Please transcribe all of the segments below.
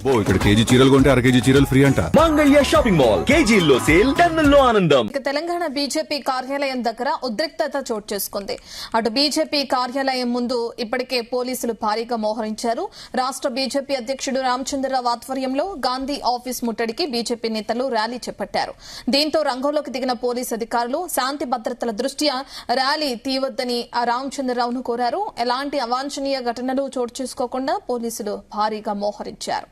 ఇక్కడ కేజీ చీరలు కొంటే అర కేజీ చీరలు ఫ్రీ అంట. మంగళ్య షాపింగ్ మాల్ కేజీల్లో సేల్, టన్నుల్లో ఆనందం. తెలంగాణ బీజేపీ కార్యాలయం దగ్గర ఉద్రిక్తత చోటు చేసుకుంది. అటు బీజేపీ కార్యాలయం ముందు ఇప్పటికే పోలీసులు భారీగా మోహరించారు. రాష్ట్ర బీజేపీ అధ్యక్షుడు రామచంద్రరావు ఆధ్వర్యంలో గాంధీ ఆఫీస్ ముట్టడికి బీజేపీ నేతలు ర్యాలీ చేపట్టారు. దీంతో రంగంలోకి దిగిన పోలీసు అధికారులు శాంతి భద్రతల దృష్ట్యా ర్యాలీ తీయవద్దని రామచంద్రరావును కోరారు. ఎలాంటి అవాంఛనీయ ఘటనలు చోటు చేసుకోకుండా పోలీసులు భారీగా మోహరించారు.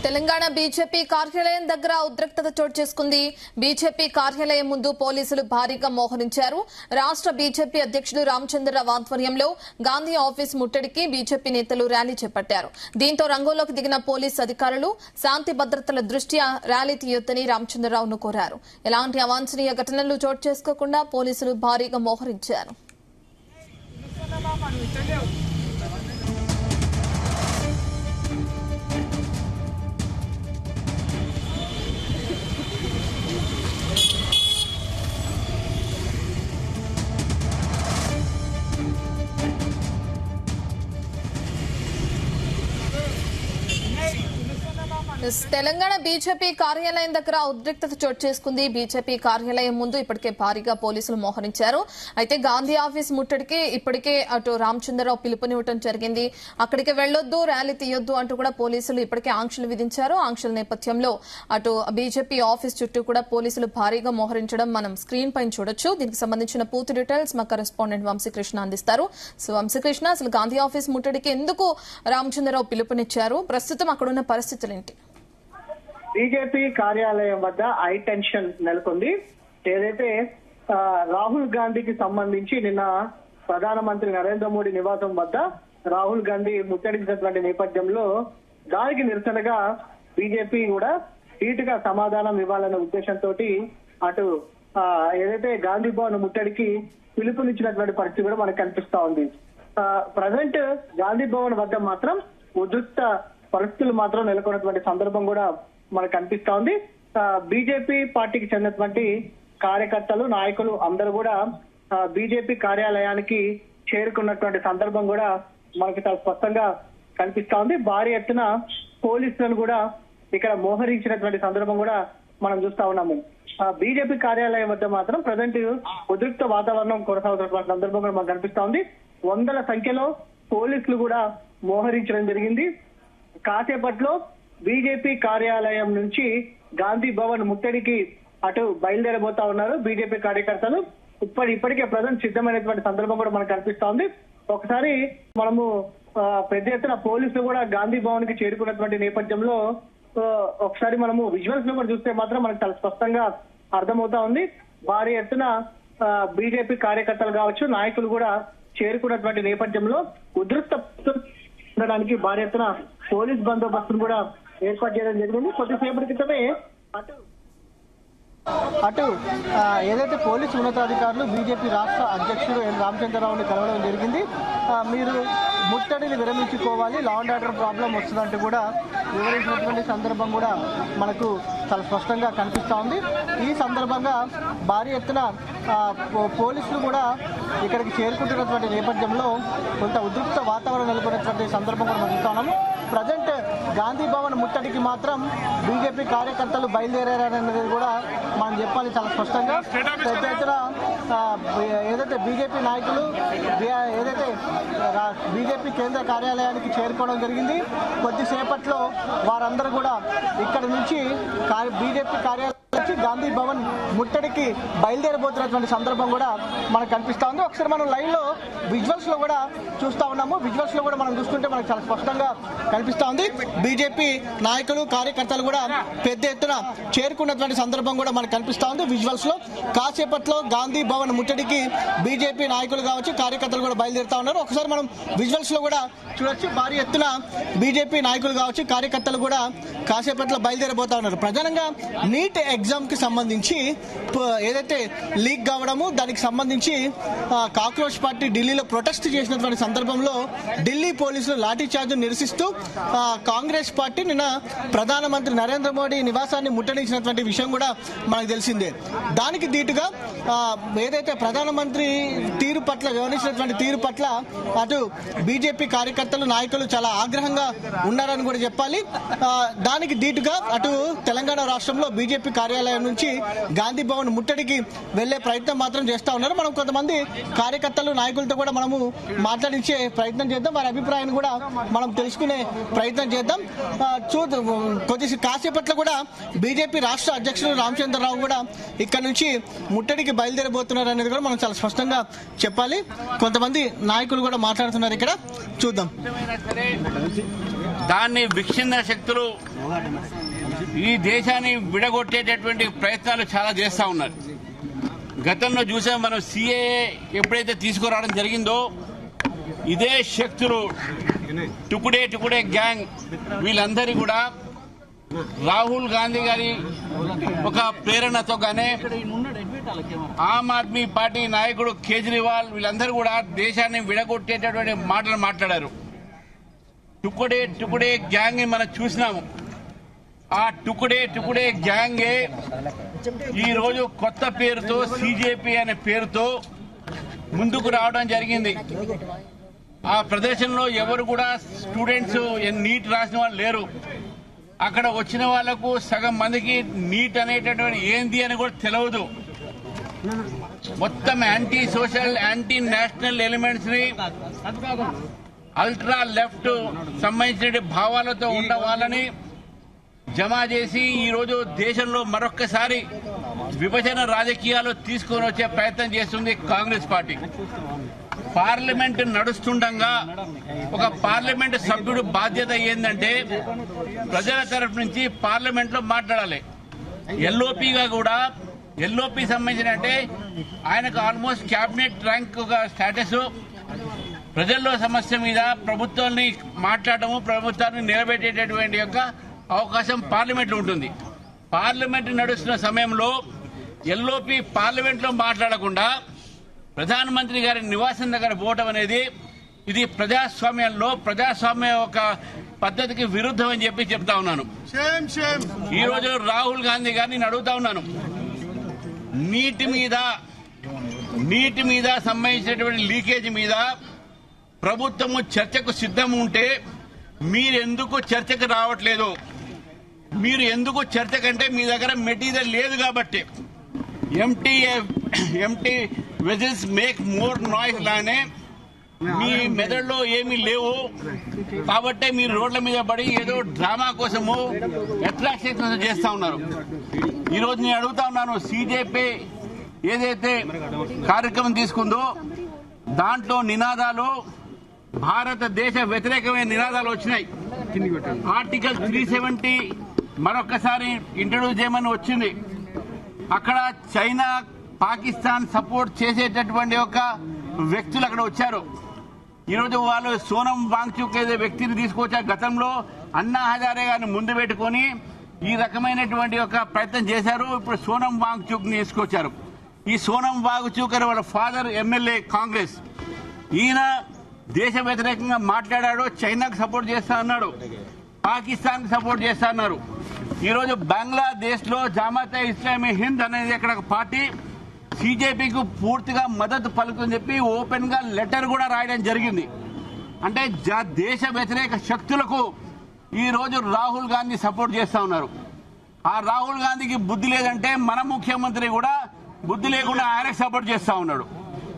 తెలంగాణ బీజేపీ కార్యాలయం దగ్గర ఉద్రిక్తత చోటు చేసుకుంది. బీజేపీ కార్యాలయం ముందు పోలీసులు భారీగా మోహరించారు. రాష్ట్ర బీజేపీ అధ్యక్షుడు రామచంద్రరావు ఆధ్వర్యంలో గాంధీ ఆఫీస్ ముట్టడికి బీజేపీ నేతలు ర్యాలీ చేపట్టారు. దీంతో రంగంలోకి దిగిన పోలీసు అధికారులు శాంతి భద్రతల దృష్ట్యా ర్యాలీ తీయొద్దని రామచంద్రరావును కోరారు. ఎలాంటి అవాంఛనీయ ఘటనలు చోటు చేసుకోకుండా పోలీసులు భారీగా మోహరించారు. తెలంగాణ బీజేపీ కార్యాలయం దగ్గర ఉద్రిక్తత చోటు చేసుకుంది. బీజేపీ కార్యాలయం ముందు ఇప్పటికే భారీగా పోలీసులు మోహరించారు. అయితే గాంధీ ఆఫీస్ ముట్టడికి ఇప్పటికే అటు రామచంద్రరావు పిలుపునివ్వడం జరిగింది. అక్కడికి వెళ్లొద్దు, ర్యాలీ తీయొద్దు అంటూ కూడా పోలీసులు ఇప్పటికే ఆంక్షలు విధించారు. ఆంక్షల నేపథ్యంలో అటు బీజేపీ ఆఫీస్ చుట్టూ కూడా పోలీసులు భారీగా మోహరించడం మనం స్క్రీన్ పైన చూడొచ్చు. దీనికి సంబంధించిన పూర్తి డీటెయిల్స్ మా కరెస్పాండెంట్ వంశీకృష్ణ అందిస్తారు. సో వంశీకృష్ణ, అసలు గాంధీ ఆఫీస్ ముట్టడికి ఎందుకు రామచంద్రరావు పిలుపునిచ్చారు? ప్రస్తుతం అక్కడున్న పరిస్థితులేంటి? బీజేపీ కార్యాలయం వద్ద హై టెన్షన్ నెలకొంది. ఏదైతే రాహుల్ గాంధీకి సంబంధించి నిన్న ప్రధానమంత్రి నరేంద్ర మోడీ నివాసం వద్ద రాహుల్ గాంధీ ముట్టడించినటువంటి నేపథ్యంలో దానికి నిరసనగా బీజేపీ కూడా ధీటుగా సమాధానం ఇవ్వాలనే ఉద్దేశంతో అటు ఏదైతే గాంధీ భవన్ ముట్టడికి పిలుపునిచ్చినటువంటి పరిస్థితి కూడా మనకు కనిపిస్తా ఉంది. ప్రజెంట్ గాంధీ భవన్ వద్ద మాత్రం ఉద్రిక్త పరిస్థితులు మాత్రం నెలకొన్నటువంటి సందర్భం కూడా మనకు కనిపిస్తా ఉంది. బీజేపీ పార్టీకి చెందినటువంటి కార్యకర్తలు, నాయకులు అందరూ కూడా బీజేపీ కార్యాలయానికి చేరుకున్నటువంటి సందర్భం కూడా మనకి చాలా స్పష్టంగా కనిపిస్తా ఉంది. భారీ ఎత్తున పోలీసులను కూడా ఇక్కడ మోహరించినటువంటి సందర్భం కూడా మనం చూస్తా ఉన్నాము. బీజేపీ కార్యాలయం వద్ద మాత్రం ప్రజెంట్ ఉద్రిక్త వాతావరణం కొనసాగుతున్నటువంటి సందర్భం కూడా మనకు కనిపిస్తా ఉంది. వందల సంఖ్యలో పోలీసులు కూడా మోహరించడం జరిగింది. కాసేపట్లో బీజేపీ కార్యాలయం నుంచి గాంధీ భవన్ ముట్టడికి అటు బయలుదేరబోతా ఉన్నారు బీజేపీ కార్యకర్తలు. ఇప్పటికే ప్రజెంట్ సిద్ధమైనటువంటి సందర్భం కూడా మనకు కనిపిస్తా ఉంది. ఒకసారి మనము పెద్ద ఎత్తున పోలీసులు కూడా గాంధీ భవన్ కి చేరుకున్నటువంటి నేపథ్యంలో ఒకసారి మనము విజువల్స్ లో కూడా చూస్తే మాత్రం మనకు చాలా స్పష్టంగా అర్థమవుతా ఉంది. భారీ ఎత్తున బీజేపీ కార్యకర్తలు కావచ్చు, నాయకులు కూడా చేరుకున్నటువంటి నేపథ్యంలో ఉద్రిక్త ఉండడానికి భారీ ఎత్తున పోలీస్ బందోబస్తును కూడా ఏర్పాటు చేయడం జరిగింది. కొద్దిసేపటి క్రితమే అటు ఏదైతే పోలీసు ఉన్నతాధికారులు బీజేపీ రాష్ట్ర అధ్యక్షుడు రామచంద్రరావుని కలవడం జరిగింది. మీరు ముట్టడిని విరమించుకోవాలి, లా అండ్ ఆర్డర్ ప్రాబ్లం వస్తుందంటూ కూడా వివరించినటువంటి సందర్భం కూడా మనకు చాలా స్పష్టంగా కనిపిస్తూ ఉంది. ఈ సందర్భంగా భారీ ఎత్తున పోలీసులు కూడా ఇక్కడికి చేరుకుంటున్నటువంటి నేపథ్యంలో కొంత ఉద్రిక్త వాతావరణం నెలకొన్నటువంటి సందర్భం కూడా మనం చూస్తున్నాము. ప్రజెంట్ గాంధీ భవన్ ముట్టడికి మాత్రం బీజేపీ కార్యకర్తలు బయలుదేరారనేది కూడా మనం చెప్పాలి చాలా స్పష్టంగా. పెద్ద ఎత్తున ఏదైతే బీజేపీ నాయకులు ఏదైతే బీజేపీ కేంద్ర కార్యాలయానికి చేరుకోవడం జరిగింది. కొద్దిసేపట్లో వారందరూ కూడా ఇక్కడ నుంచి బీజేపీ కార్యాలయం గాంధీ భవన్ ముట్టడికి బయలుదేరబోతున్నటువంటి సందర్భం కూడా మనకు కనిపిస్తా ఉంది. ఒకసారి మనం లైవ్ లో విజువల్స్ లో కూడా చూస్తా ఉన్నాము. విజువల్స్ లో కూడా మనం చూస్తుంటే మనకు చాలా స్పష్టంగా కనిపిస్తా ఉంది. బీజేపీ నాయకులు, కార్యకర్తలు కూడా పెద్ద ఎత్తున చేరుకున్నటువంటి సందర్భం కూడా మనకు కనిపిస్తా ఉంది. విజువల్స్ లో కాసేపట్లో గాంధీ భవన్ ముట్టడికి బీజేపీ నాయకులు కావచ్చు, కార్యకర్తలు కూడా బయలుదేరుతా ఉన్నారు. ఒకసారి మనం విజువల్స్ లో కూడా చూడొచ్చు. భారీ ఎత్తున బీజేపీ నాయకులు కావచ్చు, కార్యకర్తలు కూడా కాసేపట్లో బయలుదేరబోతా ఉన్నారు. ప్రధానంగా నీట్ ఎగ్జామ్ కి సంబంధించి ఏదైతే లీక్ కావడము, దానికి సంబంధించి కాక్రోచ్ పార్టీ ఢిల్లీలో ప్రొటెస్ట్ ప్రొటెస్ట్ చేసినటువంటి సందర్భంలో ఢిల్లీ పోలీసులు లాఠీ చార్జ్ నిరసిస్తూ కాంగ్రెస్ పార్టీ నిన్న ప్రధానమంత్రి నరేంద్ర మోడీ నివాసాన్ని ముట్టడించినటువంటి విషయం కూడా మనకు తెలిసిందే. దానికి దీటుగా ఏదైతే ప్రధానమంత్రి తీరు పట్ల వ్యవహరించినటువంటి తీరు పట్ల అటు బీజేపీ కార్యకర్తలు నాయకులు చాలా ఆగ్రహంగా ఉన్నారని కూడా చెప్పాలి. దానికి దీటుగా అటు తెలంగాణ రాష్ట్రంలో బీజేపీ కార్యాలయం నుంచి గాంధీ భవన్ ముట్టడికి వెళ్లే ప్రయత్నం మాత్రం చేస్తా ఉన్నారు. మనం కొంతమంది కార్యకర్తలు నాయకులతో కూడా మనము మాట్లాడించే ప్రయత్నం చేద్దాం, వారి అభిప్రాయాన్ని కూడా మనం తెలుసుకునే ప్రయత్నం చేద్దాం. కాసేపట్లో కూడా బీజేపీ రాష్ట్ర అధ్యక్షుడు రామచంద్రరావు కూడా ఇక్కడ నుంచి ముట్టడికి బయలుదేరబోతున్నారు అనేది కూడా మనం చాలా స్పష్టంగా చెప్పాలి. కొంతమంది నాయకులు కూడా మాట్లాడుతున్నారు, ఇక్కడ చూద్దాం. దాన్ని విచ్ఛిన్న శక్తులు ఈ దేశాన్ని విడగొట్టేటటువంటి ప్రయత్నాలు చాలా చేస్తా ఉన్నారు. గతంలో చూసాం మనం, సిఏఏ ఎప్పుడైతే తీసుకురావడం జరిగిందో ఇదే శక్తులు టుకుడే గ్యాంగ్ వీళ్ళందరి కూడా రాహుల్ గాంధీ గారి ఒక ప్రేరణతో గానే ఆమ్ ఆద్మీ పార్టీ నాయకుడు కేజ్రీవాల్ వీళ్ళందరూ కూడా దేశాన్ని విడగొట్టేటటువంటి మాటలు మాట్లాడారు. టుకుడే గ్యాంగ్ మనం చూసినాము. ఆ టుకుడే గ్యాంగే ఈ రోజు కొత్త పేరుతో సిజేపీ అనే పేరుతో ముందుకు రావడం జరిగింది. ఆ ప్రదేశంలో ఎవరు కూడా స్టూడెంట్స్ నీట్ రాసిన వాళ్ళు లేరు. అక్కడ వచ్చిన వాళ్లకు సగం మందికి నీట్ అనేటటువంటి ఏంది అని కూడా తెలియదు. మొత్తం anti social, anti national elements ని అల్ట్రా లెఫ్ట్ సంబంధించిన భావాలతో ఉన్న వాళ్ళని జమ చేసి ఈ రోజు దేశంలో మరొక్కసారి విభజన రాజకీయాలు తీసుకొని వచ్చే ప్రయత్నం చేస్తుంది కాంగ్రెస్ పార్టీ. పార్లమెంట్ నడుస్తుండగా ఒక పార్లమెంట్ సభ్యుడు బాధ్యత ఏంటంటే ప్రజల తరఫు నుంచి పార్లమెంట్ లో మాట్లాడాలి. ఎల్ఓపిగా కూడా ఎల్ఓపి సంబంధించిన అంటే ఆయనకు ఆల్మోస్ట్ క్యాబినెట్ ర్యాంక్ ఒక స్టేటస్. ప్రజల్లో సమస్య మీద ప్రభుత్వాన్ని మాట్లాడటము, ప్రభుత్వాన్ని నిలబెట్టేటటువంటి యొక్క అవకాశం పార్లమెంట్ లో ఉంటుంది. పార్లమెంట్ నడుస్తున్న సమయంలో ఎల్ఓపి పార్లమెంట్ లో మాట్లాడకుండా ప్రధానమంత్రి గారి నివాసం దగ్గర పోవటం అనేది ఇది ప్రజాస్వామ్యంలో ప్రజాస్వామ్య ఒక పద్ధతికి విరుద్ధం అని చెప్పి చెప్తా ఉన్నాను. ఈ రోజు రాహుల్ గాంధీ గారిని నేను అడుగుతా ఉన్నాను, నీటి మీద సంబంధించినటువంటి లీకేజ్ మీద ప్రభుత్వము చర్చకు సిద్ధం ఉంటే మీరెందుకు చర్చకు రావట్లేదు? మీరు ఎందుకు చర్చ కంటే మీ దగ్గర మెటీరియల్ లేదు కాబట్టి. Empty vessels make more noise లానే మీ మెదడులో ఏమీ లేవు కాబట్టి మీరు రోడ్ల మీద పడి ఏదో డ్రామా కోసము అట్రాక్షన్ కోసం చేస్తా ఉన్నారు. ఈ రోజు నేను అడుగుతా ఉన్నాను, సిజేపీ ఏదైతే కార్యక్రమం తీసుకుందో దాంట్లో నినాదాలు భారతదేశ వ్యతిరేకమైన నినాదాలు వచ్చినాయి. ఆర్టికల్ 370 మరొకసారి ఇంట్రడ్యూస్ చేయమని వచ్చింది. అక్కడ చైనా, పాకిస్తాన్ సపోర్ట్ చేసేటటువంటి ఒక వ్యక్తులు అక్కడ వచ్చారు. ఈరోజు వాళ్ళు సోనం వాంగ్చుక్ ఏదో వ్యక్తిని తీసుకొచ్చారు. గతంలో అన్నా హజారే గారిని ముందు పెట్టుకుని ఈ రకమైనటువంటి ఒక ప్రయత్నం చేశారు. ఇప్పుడు సోనం వాంగ్చుక్ ని తీసుకొచ్చారు. ఈ సోనం వాంగ్చుక్ అని వాళ్ళ ఫాదర్ ఎమ్మెల్యే కాంగ్రెస్, ఈయన దేశ వ్యతిరేకంగా మాట్లాడాడు. చైనాకు సపోర్ట్ చేస్తా అన్నాడు, పాకిస్తాన్ కు సపోర్ట్ చేస్తా అన్నారు. ఈరోజు బంగ్లాదేశ్ లో జమాతే ఇస్లామీ హింద్ అనేది అక్కడ ఒక పార్టీ సిజేపీకి పూర్తిగా మద్దతు పలుకుని చెప్పి ఓపెన్ గా లెటర్ కూడా రాయడం జరిగింది. అంటే దేశ వ్యతిరేక శక్తులకు ఈ రోజు రాహుల్ గాంధీ సపోర్ట్ చేస్తా ఉన్నారు. ఆ రాహుల్ గాంధీకి బుద్ధి లేదంటే మన ముఖ్యమంత్రి కూడా బుద్ధి లేకుండా ఆయనకు సపోర్ట్ చేస్తా ఉన్నాడు.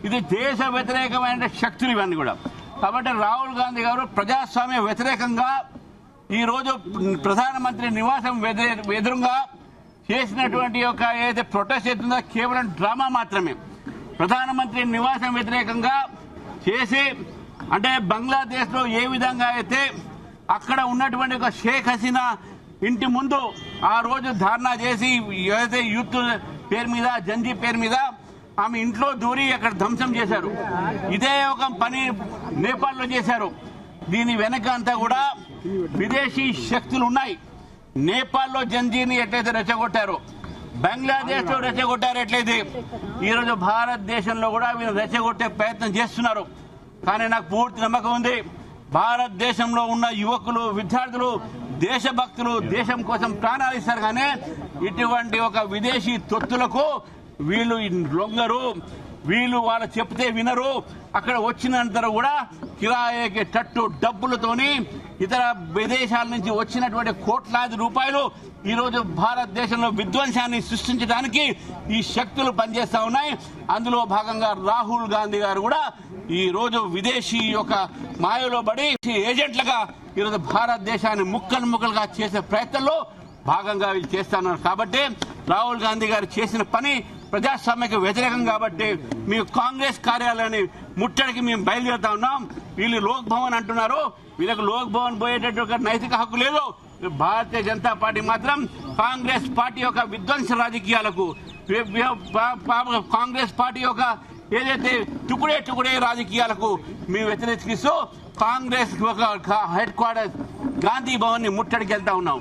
ఇది దేశ వ్యతిరేకమైన శక్తులు ఇవన్నీ కూడా. కాబట్టి రాహుల్ గాంధీ గారు ప్రజాస్వామ్య వ్యతిరేకంగా ఈ రోజు ప్రధానమంత్రి నివాసం ఎదురుగా చేసినటువంటి ఒక ఏదైతే ప్రొటెస్ట్ చేస్తుందో కేవలం డ్రామా మాత్రమే. ప్రధానమంత్రి నివాసం వ్యతిరేకంగా చేసి అంటే బంగ్లాదేశ్ లో ఏ విధంగా అయితే అక్కడ ఉన్నటువంటి ఒక షేక్ హసీనా ఇంటి ముందు ఆ రోజు ధర్నా చేసి ఏదైతే యూత్ పేరు మీద, జంజీ పేరు మీద ఆమె ఇంట్లో దూరి అక్కడ ధ్వంసం చేశారు. ఇదే ఒక పని నేపాల్లో చేశారు. దీని వెనక అంతా కూడా విదేశీ శక్తులు ఉన్నాయి. నేపాల్లో జంజీని ఎట్లయితే రెచ్చగొట్టారో, బంగ్లాదేశ్ లో రెచ్చగొట్టారు, ఎట్లయితే ఈరోజు భారతదేశంలో కూడా వీళ్ళు రెచ్చగొట్టే ప్రయత్నం చేస్తున్నారు. కానీ నాకు పూర్తి నమ్మకం ఉంది భారతదేశంలో ఉన్న యువకులు విద్యార్థులు దేశభక్తులు దేశం కోసం ప్రాణాలు ఇస్తారు. కానీ ఇటువంటి ఒక విదేశీ తొత్తులకు వీళ్ళు లొంగరు, వీళ్ళు వాళ్ళు చెప్తే వినరు. అక్కడ వచ్చినంత కూడా కిరాయికి తట్టు డబ్బులతోని ఇతర విదేశాల నుంచి వచ్చినటువంటి కోట్లాది రూపాయలు ఈరోజు భారతదేశంలో విధ్వంసాన్ని సృష్టించడానికి ఈ శక్తులు పనిచేస్తా ఉన్నాయి. అందులో భాగంగా రాహుల్ గాంధీ గారు కూడా ఈ రోజు విదేశీ యొక్క మాయలో పడి ఏజెంట్లుగా ఈరోజు భారతదేశాన్ని ముక్కలు ముక్కలుగా చేసే ప్రయత్నంలో భాగంగా వీళ్ళు చేస్తున్నారు. కాబట్టి రాహుల్ గాంధీ గారు చేసిన పని ప్రజాస్వామ్యకు వ్యతిరేకం. కాబట్టి మీ కాంగ్రెస్ కార్యాలయాన్ని ముట్టడికి మేము బయలుదేరుతా ఉన్నాం. వీళ్ళు లోక్ భవన్ అంటున్నారు, వీళ్ళకి లోక్ భవన్ పోయేటట్టు ఒక నైతిక హక్కు లేదు. భారతీయ జనతా పార్టీ మాత్రం కాంగ్రెస్ పార్టీ యొక్క విధ్వంస రాజకీయాలకు, కాంగ్రెస్ పార్టీ యొక్క ఏదైతే టుకుడే రాజకీయాలకు మేము వ్యతిరేకిస్తూ కాంగ్రెస్ ఒక హెడ్ క్వార్టర్ గాంధీ భవన్ ని ముట్టడికి వెళ్తా ఉన్నాం.